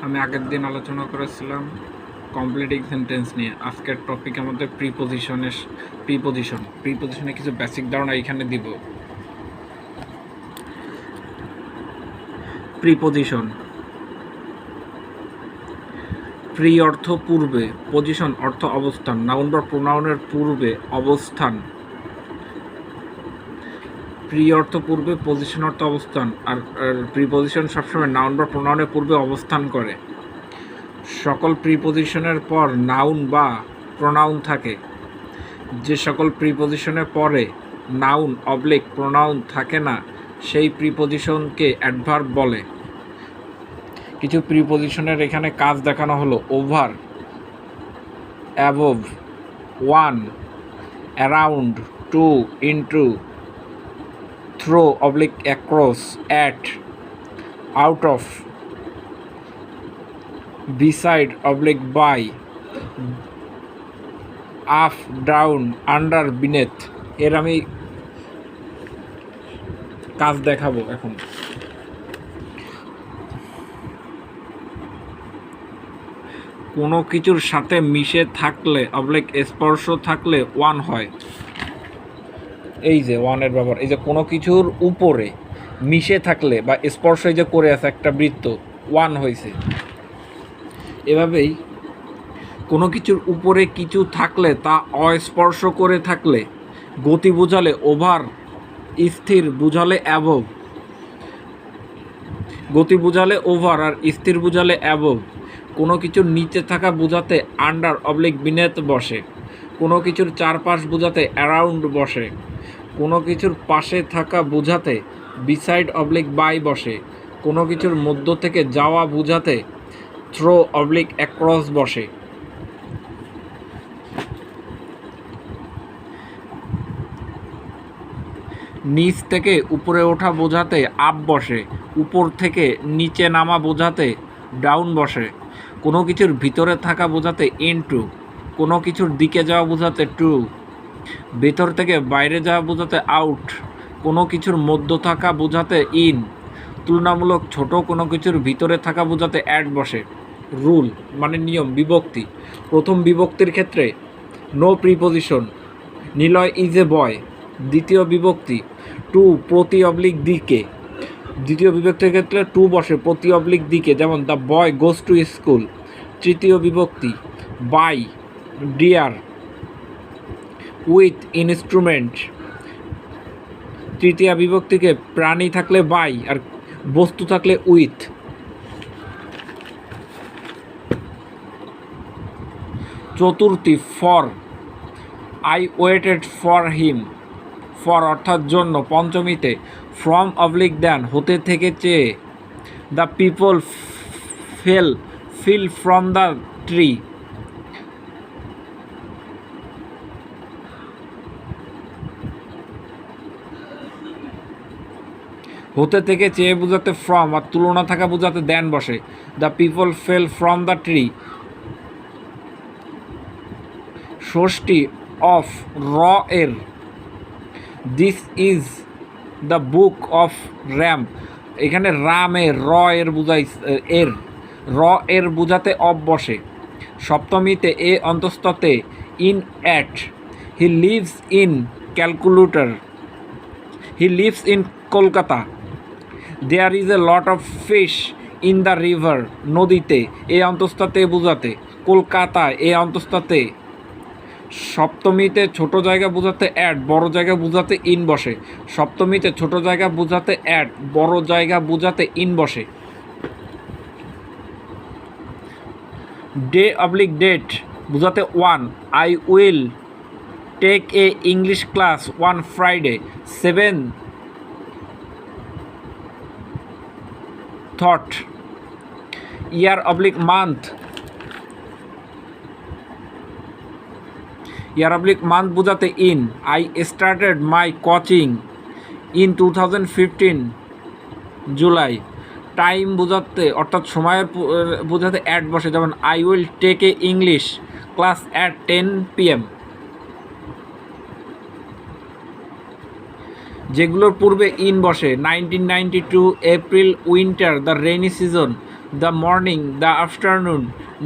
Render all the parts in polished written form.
আমি আগের দিন আলোচনা করেছিলাম কমপ্লিটিং সেন্টেন্স নিয়ে। আজকের টপিক আমাদের প্রিপোজিশনে কিছু বেসিক ধারণা এখানে দিব। প্রিপোজিশন, প্রি অর্থ পূর্বে, পজিশন অর্থ অবস্থান, নাউন বা প্রোনাউনের পূর্বে অবস্থান। প্রি অর্থ পূর্বে, পজিশন অর্থ অবস্থান। আর প্রিপোজিশন সবসময় নাউন বা প্রোনাউনের পূর্বে অবস্থান করে। সকল প্রিপোজিশনের পর নাউন বা প্রোনাউন থাকে। যে সকল প্রিপোজিশনের পরে নাউন অবলিক প্রোনাউন থাকে না সেই প্রিপোজিশনকে অ্যাডভার্ব বলে। কিছু প্রিপোজিশনের এখানে কাজ দেখানো হলো: over, above, on, around, to, into, through oblique across, at, out of, beside oblique by, up, down, under, beneath. এর আমি কাজ দেখাবো এখন। কোনো কিছুর সাথে মিশে থাকলে অবলিক স্পর্শ থাকলে ওয়ান হয়। এই যে ওয়ানের ব্যবহার, এই যে কোনো কিছুর উপরে মিশে থাকলে বা স্পর্শ এই যে করে আছে একটা বৃত্ত, ওয়ান হয়েছে। এভাবেই কোনো কিছুর উপরে কিছু থাকলে তা অস্পর্শ করে থাকলে, গতি বোঝালে ওভার, স্থির বোঝালে অ্যাবোভ। গতি বোঝালে ওভার আর স্থির বোঝালে অ্যাবোভ। কোনো কিছুর নিচে থাকা বোঝাতে আন্ডার অবলিক বিনেথ বসে। কোনো কিছুর চারপাশ বোঝাতে অ্যারাউন্ড বসে। কোনো কিছুর পাশে থাকা বোঝাতে বিসাইড অবলিক বাই বসে। কোনো কিছুর মধ্য থেকে যাওয়া বোঝাতে থ্রো অবলিক অ্যাক্রস বসে। নিচ থেকে উপরে ওঠা বোঝাতে আপ বসে। উপর থেকে নিচে নামা বোঝাতে ডাউন বসে। কোনো কিছুর ভিতরে থাকা বোঝাতে ইনটু। কোনো কিছুর দিকে যাওয়া বোঝাতে টু। ভেতর থেকে বাইরে যাওয়া বোঝাতে আউট। কোনো কিছুর মধ্য থাকা বোঝাতে ইন। তুলনামূলক ছোট কোনো কিছুর ভিতরে থাকা বোঝাতে অ্যাট বসে। রুল মানে নিয়ম, বিভক্তি। প্রথম বিভক্তির ক্ষেত্রে no preposition, Niloy is a boy. দ্বিতীয় বিভক্তি টু, প্রতি অবলিক দিকে। দ্বিতীয় বিভক্তির ক্ষেত্রে টু বসে প্রতি অবলিক দিকে, যেমন the boy goes to school. তৃতীয় বিভক্তি বাই, ডিয়ার, উইথ, ইনস্ট্রুমেন্ট। তৃতীয় বিভক্তিকে প্রাণী থাকলে বাই আর বস্তু থাকলে উইথ। চতুর্থী for, I waited for him. For অর্থাৎ জন্য। পঞ্চমীতে ফ্রম অবলিক দেন, হতে থেকে চেয়ে। The people fell from the tree. হতে থেকে চেয়ে বোঝাতে ফ্রম আর তুলনা থাকা বোঝাতে দেন বসে। The people fail from the tree. Shashthi of, র এর। This is the book of RAM. এখানে রামে র এর এর র এর বোঝাতে অফ বসে। সপ্তমীতে এ অন্তস্ততে in at. He lives in Calcutta. He lives in Kolkata. There is a lot of fish in the river. নদীতে এ অন্তস্থাতে বোঝাতে। কলকাতায় এ অন্তস্থাতে। সপ্তমীতে ছোট জায়গা বোঝাতে অ্যাট, বড় জায়গা বোঝাতে ইন বসে। সপ্তমীতে ছোট জায়গা বোঝাতে অ্যাট, বড় জায়গা বোঝাতে ইন বসে। ডে অবলিক ডেট বোঝাতে on. I will take a English class on Friday. সেভেন থট। Year oblique month. Year oblique month বোঝাতে in. I started my coaching in 2015 July. Time বোঝাতে অর্থাৎ সময়ের বোঝাতে অ্যাট বসে, যেমন I will take a English class at 10 PM। যেগুলোর পূর্বে ইন বসে: 1992 April, winter, the rainy season, the morning, the afternoon,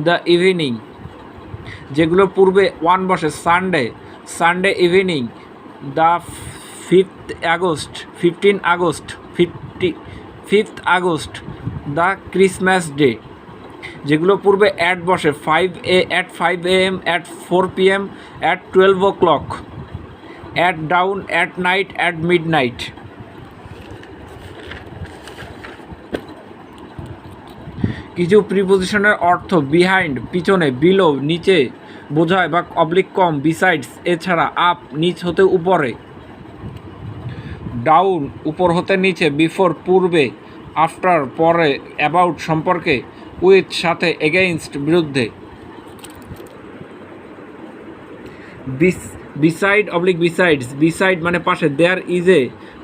the evening. যেগুলো পূর্বে ওয়ান বসে, Sunday, Sunday evening, the 15 August, 5th August, the Christmas day. যেগুলো পূর্বে at বসে, 5 AM, at 4 PM, at 12 o'clock, at dawn, at night, at midnight. কিছু প্রিপোজিশনের অর্থ behind পিছনে, below নিচে বোঝায় বা অবলিক কম, বিসাইডস এছাড়া, আপ নিচ হতে উপরে, ডাউন উপর হতে নিচে, বিফোর পূর্বে, আফটার পরে, অ্যাবাউট সম্পর্কে, উইথ সাথে, এগেইনস্ট বিরুদ্ধে। বিসাইড অবলিক বিসাইডস, বিসাইড মানে পাশে, there is a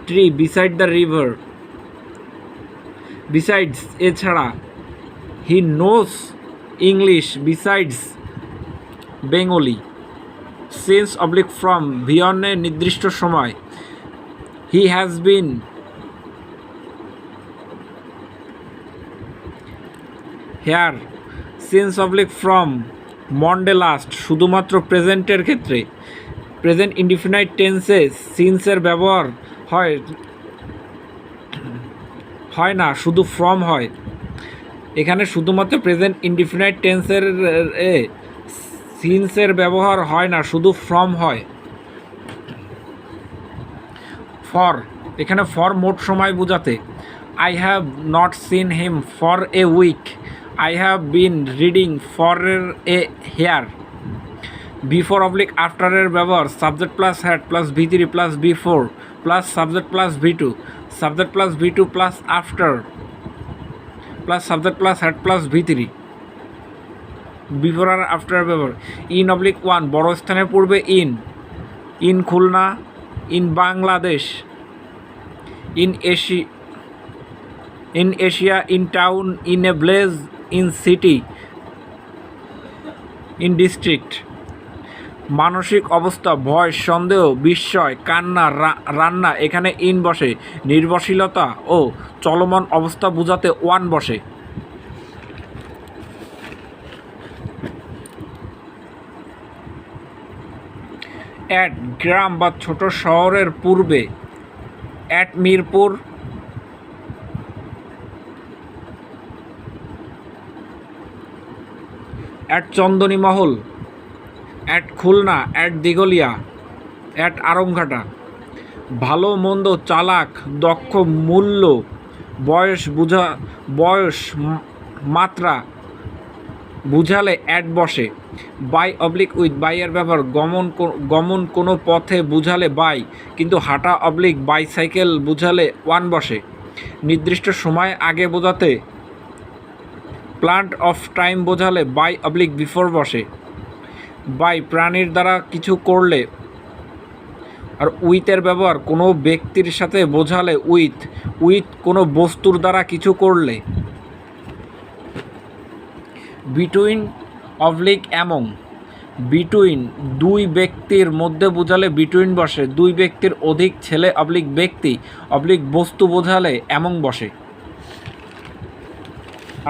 tree beside the river, besides এছাড়া, he knows English besides Bengali, since oblique from ভিয়নে নির্দিষ্ট সময়, he has been, here, since oblique from Monday last শুধুমাত্র প্রেজেন্টের ক্ষেত্রে, প্রেজেন্ট ইনডিফিনাইট টেন্সে সিন্সের ব্যবহার হয় না, শুধু ফ্রম হয়। এখানে শুধুমাত্র প্রেজেন্ট ইনডিফিনাইট টেন্সের সিন্সের ব্যবহার হয় না, শুধু ফ্রম হয়। ফর, এখানে ফর মোট সময় বোঝাতে, I have not seen him for a week, I have been reading for a year. Before oblique আফটারের ব্যবহার, subject plus had plus V3 plus before plus subject plus V2, subject plus V2 plus after plus subject plus had plus V3। Before আর after ব্যবহার। In oblique one বড় স্থানের পূর্বে, in, in Khulna, in Bangladesh, in Asia, in town, in a village, in city, in district. মানসিক অবস্থা, ভয়, সন্দেহ, বিস্ময়, কান্না, রান্না, এখানে ইন বসে। নির্ভরশীলতা ও চলমান অবস্থা বোঝাতে ওয়ান বসে। অ্যাট গ্রাম বা ছোট শহরের পূর্বে, at Mirpur, at Chandanimahal, at Khulna, at Dighalia, at Aronghata. ভালো মন্দ, চালাক, দক্ষ, মূল্য, বয়স, মাত্রা বুঝালে অ্যাট বসে। বাই অবলিক উইথ, বাইয়ের ব্যবহার, গমন কোনো পথে বুঝালে বাই, কিন্তু হাঁটা অবলিক বাইসাইকেল বুঝালে ওয়ান বসে। নির্দিষ্ট সময় আগে বোঝাতে, প্লান্ট অফ টাইম বোঝালে বাই অবলিক বিফোর বসে। বাই প্রাণীর দ্বারা কিছু করলে, আর উইথের ব্যবহার কোনো ব্যক্তির সাথে বোঝালে উইথ কোনো বস্তুর দ্বারা কিছু করলে। বিটুইন অবলিক অ্যামং, বিটুইন দুই ব্যক্তির মধ্যে বোঝালে বিটুইন বসে। দুই ব্যক্তির অধিক, ছেলে অবলিক ব্যক্তি অবলিক বস্তু বোঝালে অ্যামং বসে।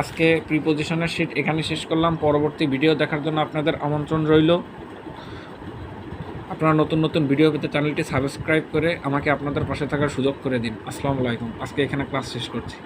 আজকে প্রিপোজিশনের শিট এখানে শেষ করলাম। পরবর্তী ভিডিও দেখার জন্য আপনাদের আমন্ত্রণ রইল। আপনারা নতুন নতুন ভিডিও পেতে চ্যানেলটি সাবস্ক্রাইব করে আমাকে আপনাদের পাশে থাকার সুযোগ করে দিন। আসসালামু আলাইকুম। আজকে এখানে ক্লাস শেষ করছি।